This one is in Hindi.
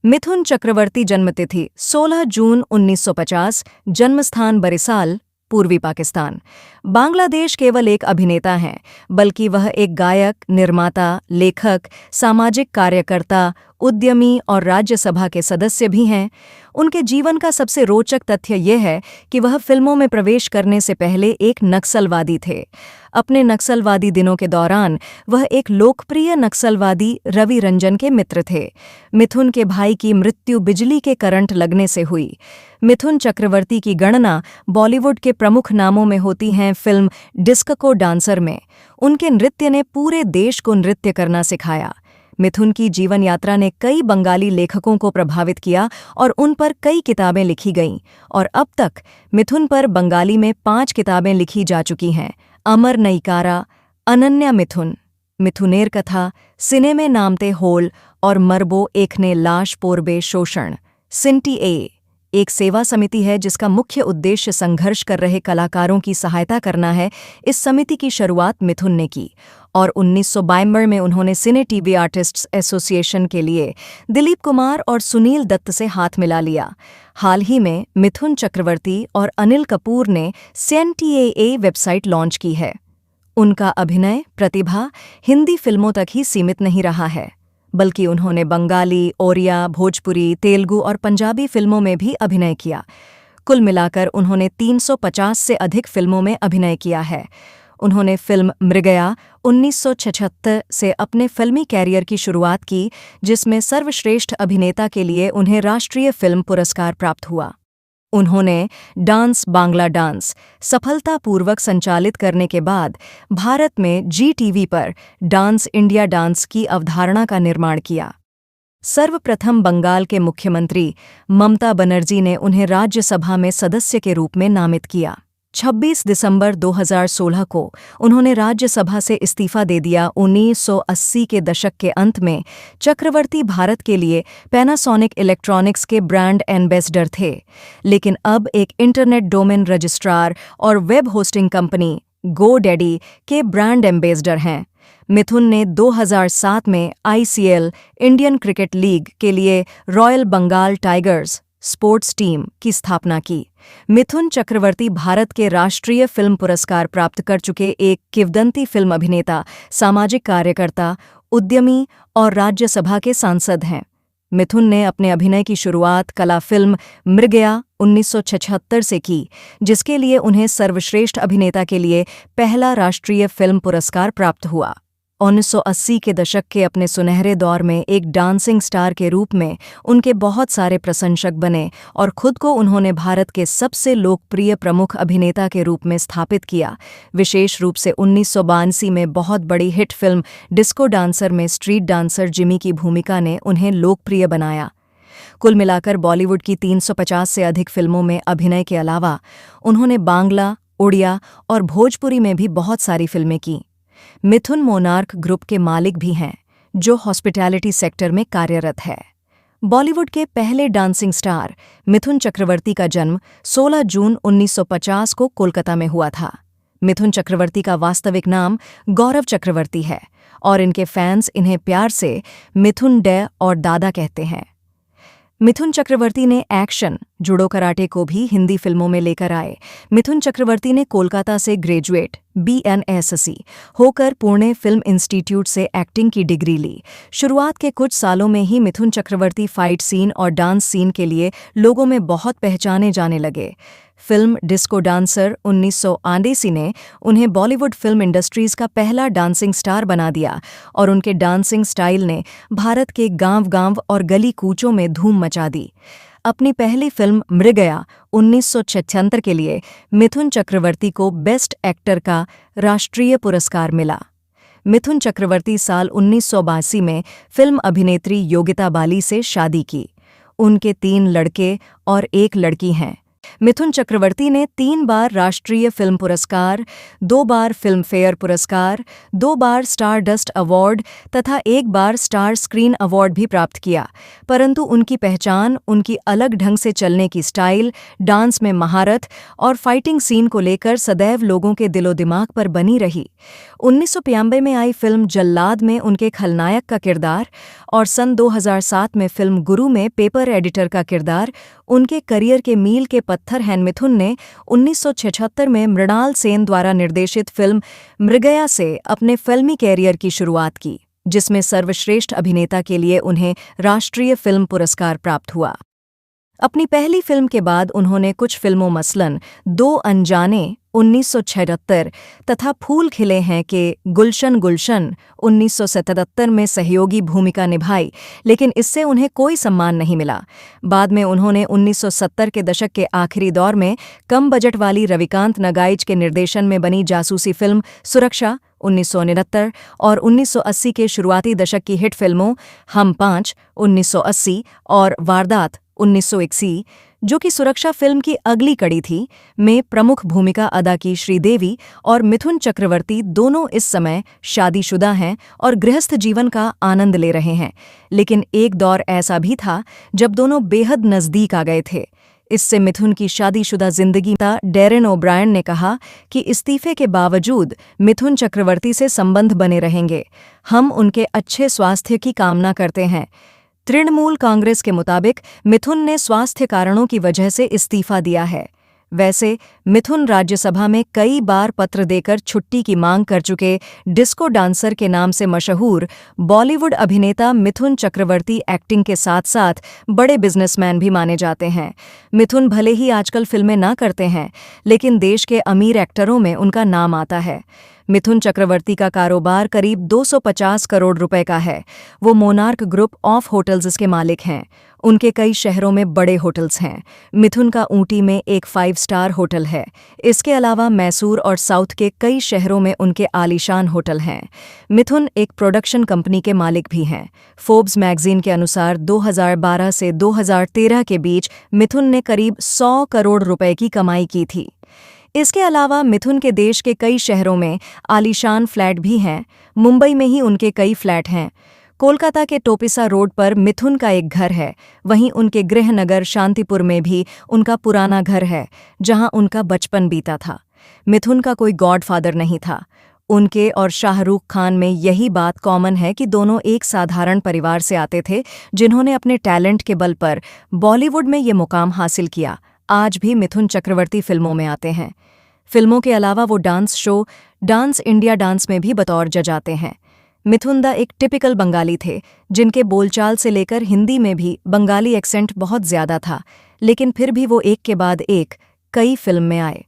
मिथुन चक्रवर्ती जन्मतिथि 16 जून 1950, जन्मस्थान बरिसाल, पूर्वी पाकिस्तान। बांग्लादेश केवल एक अभिनेता हैं, बल्कि वह एक गायक, निर्माता, लेखक, सामाजिक कार्यकर्ता, उद्यमी और राज्यसभा के सदस्य भी हैं। उनके जीवन का सबसे रोचक तथ्य यह है कि वह फिल्मों में प्रवेश करने से पहले एक नक्सलवादी थे। अपने नक्सलवादी दिनों के दौरान वह एक लोकप्रिय नक्सलवादी रवि रंजन के मित्र थे। मिथुन के भाई की मृत्यु बिजली के करंट लगने से हुई। मिथुन चक्रवर्ती की गणना बॉलीवुड के प्रमुख नामों में होती हैं फिल्म डिस्को डांसर में। उनके नृत्य ने पूरे देश को नृत्य करना सिखाया। मिथुन की जीवन यात्रा ने कई बंगाली लेखकों को प्रभावित किया और उन पर कई किताबें लिखी गईं, और अब तक मिथुन पर बंगाली में 5 किताबें लिखी जा चुकी हैं। अमर नईकारा, अनन्या मिथुन, मिथुनेर कथा, सिनेमे नामते होल और मरबो एकने लाश पोरबे शोषण। सिंटी एक सेवा समिति है जिसका मुख्य उद्देश्य संघर्ष कर रहे कलाकारों की सहायता करना है। इस समिति की शुरुआत मिथुन ने की और 1992 में उन्होंने सिने टीवी आर्टिस्ट्स एसोसिएशन के लिए दिलीप कुमार और सुनील दत्त से हाथ मिला लिया। हाल ही में मिथुन चक्रवर्ती और अनिल कपूर ने CNTAA वेबसाइट लॉन्च की है। उनका अभिनय प्रतिभा हिंदी फिल्मों तक ही सीमित नहीं रहा है, बल्कि उन्होंने बंगाली, ओरिया, भोजपुरी, तेलुगु और पंजाबी फिल्मों में भी अभिनय किया। कुल मिलाकर उन्होंने 350 से अधिक फिल्मों में अभिनय किया है। उन्होंने फिल्म मृगया 1976 से अपने फिल्मी कैरियर की शुरुआत की, जिसमें सर्वश्रेष्ठ अभिनेता के लिए उन्हें राष्ट्रीय फिल्म पुरस्कार प्राप्त हुआ। उन्होंने डांस बांग्ला डांस सफलतापूर्वक संचालित करने के बाद भारत में GTV पर डांस इंडिया डांस की अवधारणा का निर्माण किया। सर्वप्रथम बंगाल के मुख्यमंत्री ममता बनर्जी ने उन्हें राज्यसभा में सदस्य के रूप में नामित किया। 26 दिसंबर 2016 को उन्होंने राज्यसभा से इस्तीफा दे दिया। 1980 के दशक के अंत में चक्रवर्ती भारत के लिए पैनासोनिक इलेक्ट्रॉनिक्स के ब्रांड एम्बेसडर थे, लेकिन अब एक इंटरनेट डोमेन रजिस्ट्रार और वेब होस्टिंग कंपनी GoDaddy के ब्रांड एम्बेसडर हैं। मिथुन ने 2007 में ICL इंडियन क्रिकेट लीग के लिए Royal Bengal Tigers sports team की स्थापना की। मिथुन चक्रवर्ती भारत के राष्ट्रीय फिल्म पुरस्कार प्राप्त कर चुके एक किंवदंती फिल्म अभिनेता, सामाजिक कार्यकर्ता, उद्यमी और राज्यसभा के सांसद हैं। मिथुन ने अपने अभिनय की शुरुआत कला फिल्म मृगया 1976 से की, जिसके लिए उन्हें सर्वश्रेष्ठ अभिनेता के लिए पहला राष्ट्रीय फिल्म पुरस्कार प्राप्त हुआ। 1980 के दशक के अपने सुनहरे दौर में एक डांसिंग स्टार के रूप में उनके बहुत सारे प्रशंसक बने और खुद को उन्होंने भारत के सबसे लोकप्रिय प्रमुख अभिनेता के रूप में स्थापित किया। विशेष रूप से 1982 में बहुत बड़ी हिट फिल्म डिस्को डांसर में स्ट्रीट डांसर जिमी की भूमिका ने उन्हें लोकप्रिय बनाया। कुल मिलाकर बॉलीवुड की 350 से अधिक फिल्मों में अभिनय के अलावा उन्होंने बांग्ला, उड़िया और भोजपुरी में भी बहुत सारी फिल्में की। मिथुन मोनार्क ग्रुप के मालिक भी हैं, जो हॉस्पिटैलिटी सेक्टर में कार्यरत है। बॉलीवुड के पहले डांसिंग स्टार मिथुन चक्रवर्ती का जन्म 16 जून 1950 को कोलकाता में हुआ था। मिथुन चक्रवर्ती का वास्तविक नाम गौरव चक्रवर्ती है और इनके फैंस इन्हें प्यार से मिथुन डे और दादा कहते हैं। मिथुन चक्रवर्ती ने एक्शन, जुडो कराटे को भी हिंदी फिल्मों में लेकर आए। मिथुन चक्रवर्ती ने कोलकाता से ग्रेजुएट BNSC होकर पुणे फिल्म इंस्टीट्यूट से एक्टिंग की डिग्री ली। शुरुआत के कुछ सालों में ही मिथुन चक्रवर्ती फाइट सीन और डांस सीन के लिए लोगों में बहुत पहचाने जाने लगे। फिल्म डिस्को डांसर 1982 ने उन्हें बॉलीवुड फिल्म इंडस्ट्रीज का पहला डांसिंग स्टार बना दिया और उनके डांसिंग स्टाइल ने भारत के गांव-गांव और गली कूचों में धूम मचा दी। अपनी पहली फिल्म मृगया 1976 के लिए मिथुन चक्रवर्ती को बेस्ट एक्टर का राष्ट्रीय पुरस्कार मिला। मिथुन चक्रवर्ती साल 1982 में फिल्म अभिनेत्री योगिता बाली से शादी की। उनके 3 लड़के और 1 लड़की हैं। मिथुन चक्रवर्ती ने 3 बार राष्ट्रीय फिल्म पुरस्कार, 2 बार फिल्म फेयर पुरस्कार, 2 बार स्टार डस्ट अवार्ड तथा 1 बार स्टार स्क्रीन अवार्ड भी प्राप्त किया, परंतु उनकी पहचान उनकी अलग ढंग से चलने की स्टाइल, डांस में महारत और फाइटिंग सीन को लेकर सदैव लोगों के दिलो दिमाग पर बनी रही। 1992 में आई फिल्म जल्लाद में उनके खलनायक का किरदार और सन 2007 में फिल्म गुरु में पेपर एडिटर का किरदार उनके करियर के मील के पत्थर हैं। मिथुन ने 1976 में मृणाल सेन द्वारा निर्देशित फिल्म मृगया से अपने फिल्मी कैरियर की शुरुआत की, जिसमें सर्वश्रेष्ठ अभिनेता के लिए उन्हें राष्ट्रीय फिल्म पुरस्कार प्राप्त हुआ। अपनी पहली फिल्म के बाद उन्होंने कुछ फिल्मों मसलन दो अनजाने 1976 तथा फूल खिले हैं के गुलशन गुलशन 1977 में सहयोगी भूमिका निभाई, लेकिन इससे उन्हें कोई सम्मान नहीं मिला। बाद में उन्होंने 1970 के दशक के आखिरी दौर में कम बजट वाली रविकांत नगाइच के निर्देशन में बनी जासूसी फिल्म सुरक्षा 1969 और 1980 के शुरुआती दशक की हिट फिल्मों हम 5 1980 और वारदात 1981, जो कि सुरक्षा फिल्म की अगली कड़ी थी, में प्रमुख भूमिका अदा की। श्रीदेवी और मिथुन चक्रवर्ती दोनों इस समय शादीशुदा हैं और गृहस्थ जीवन का आनंद ले रहे हैं, लेकिन एक दौर ऐसा भी था जब दोनों बेहद नज़दीक आ गए थे। इससे मिथुन की शादीशुदा जिंदगी का डेरेन ओब्रायन ने कहा कि इस्तीफे के बावजूद मिथुन चक्रवर्ती से संबंध बने रहेंगे। हम उनके अच्छे स्वास्थ्य की कामना करते हैं। तृणमूल कांग्रेस के मुताबिक मिथुन ने स्वास्थ्य कारणों की वजह से इस्तीफा दिया है। वैसे मिथुन राज्यसभा में कई बार पत्र देकर छुट्टी की मांग कर चुके डिस्को डांसर के नाम से मशहूर बॉलीवुड अभिनेता मिथुन चक्रवर्ती एक्टिंग के साथ साथ बड़े बिजनेसमैन भी माने जाते हैं। मिथुन भले ही आजकल फिल्में ना करते हैं, लेकिन देश के अमीर एक्टरों में उनका नाम आता है। मिथुन चक्रवर्ती का कारोबार करीब 250 करोड़ रुपए का है। वो मोनार्क ग्रुप ऑफ होटल्स के मालिक हैं। उनके कई शहरों में बड़े होटल्स हैं। मिथुन का ऊटी में एक 5 स्टार होटल है। इसके अलावा मैसूर और साउथ के कई शहरों में उनके आलीशान होटल हैं। मिथुन एक प्रोडक्शन कंपनी के मालिक भी हैं। फोर्ब्स मैगजीन के अनुसार 2012 से 2013 के बीच मिथुन ने करीब 100 करोड़ रुपए की कमाई की थी। इसके अलावा मिथुन के देश के कई शहरों में आलीशान फ्लैट भी हैं। मुंबई में ही उनके कई फ्लैट हैं। कोलकाता के टोपिसा रोड पर मिथुन का एक घर है। वहीं उनके गृहनगर शांतिपुर में भी उनका पुराना घर है, जहां उनका बचपन बीता था। मिथुन का कोई गॉडफादर नहीं था। उनके और शाहरुख खान में यही बात कॉमन है कि दोनों एक साधारण परिवार से आते थे, जिन्होंने अपने टैलेंट के बल पर बॉलीवुड में ये मुकाम हासिल किया। आज भी मिथुन चक्रवर्ती फिल्मों में आते हैं। फिल्मों के अलावा वो dance show dance India dance में भी बतौर जज आते हैं। मिथुन दा एक टिपिकल बंगाली थे, जिनके बोलचाल से लेकर हिंदी में भी बंगाली एक्सेंट बहुत ज्यादा था, लेकिन फिर भी वो एक के बाद एक कई फिल्म में आए।